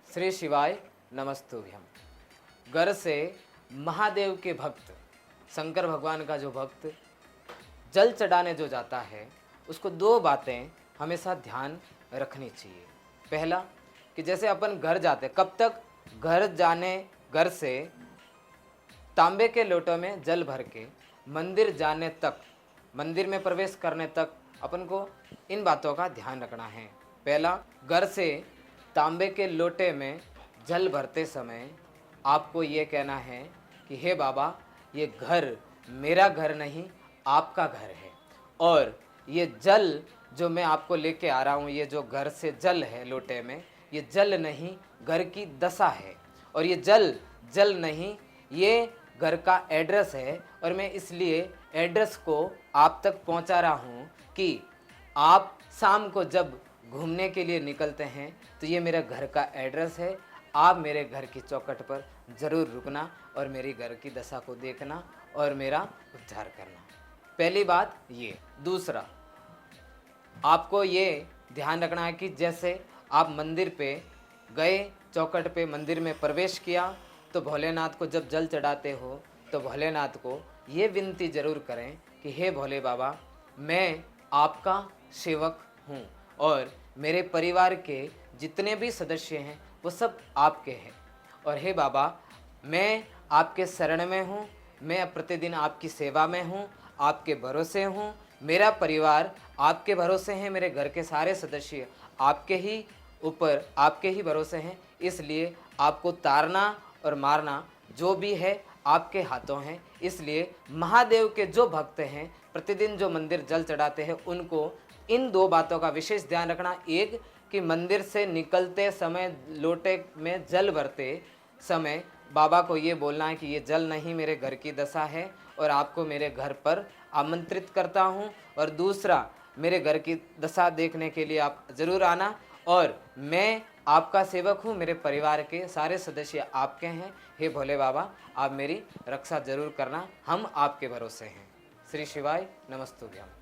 श्री शिवाय नमस्तुभ्यम। घर से महादेव के भक्त, शंकर भगवान का जो भक्त जल चढ़ाने जो जाता है, उसको दो बातें हमेशा ध्यान रखनी चाहिए। पहला कि जैसे अपन घर जाते, कब तक घर से तांबे के लोटों में जल भर के मंदिर जाने तक, मंदिर में प्रवेश करने तक अपन को इन बातों का ध्यान रखना है। पहला, घर से तांबे के लोटे में जल भरते समय आपको ये कहना है कि हे बाबा, ये घर मेरा घर नहीं, आपका घर है, और ये जल जो मैं आपको लेके आ रहा हूँ, ये जो घर से जल है लोटे में, ये जल नहीं, घर की दशा है, और ये जल नहीं, ये घर का एड्रेस है, और मैं इसलिए एड्रेस को आप तक पहुंचा रहा हूँ कि आप शाम को जब घूमने के लिए निकलते हैं तो ये मेरे घर का एड्रेस है, आप मेरे घर की चौखट पर ज़रूर रुकना और मेरी घर की दशा को देखना और मेरा उद्धार करना। पहली बात ये। दूसरा, आपको ये ध्यान रखना है कि जैसे आप मंदिर पे गए, चौखट पे मंदिर में प्रवेश किया, तो भोलेनाथ को जब जल चढ़ाते हो तो भोलेनाथ को ये विनती ज़रूर करें कि हे भोले बाबा, मैं आपका सेवक हूँ और मेरे परिवार के जितने भी सदस्य हैं वो सब आपके हैं, और हे बाबा, मैं आपके शरण में हूँ, मैं प्रतिदिन आपकी सेवा में हूँ, आपके भरोसे हूँ, मेरा परिवार आपके भरोसे हैं, मेरे घर के सारे सदस्य आपके ही ऊपर, आपके ही भरोसे हैं, इसलिए आपको तारना और मारना जो भी है आपके हाथों हैं। इसलिए महादेव के जो भक्त हैं, प्रतिदिन जो मंदिर जल चढ़ाते हैं, उनको इन दो बातों का विशेष ध्यान रखना। एक, कि मंदिर से निकलते समय लोटे में जल भरते समय बाबा को ये बोलना है कि ये जल नहीं, मेरे घर की दशा है और आपको मेरे घर पर आमंत्रित करता हूँ, और दूसरा, मेरे घर की दशा देखने के लिए आप ज़रूर आना, और मैं आपका सेवक हूँ, मेरे परिवार के सारे सदस्य आपके हैं, हे भोले बाबा, आप मेरी रक्षा ज़रूर करना, हम आपके भरोसे हैं। श्री शिवाय नमस्तुभ्यम।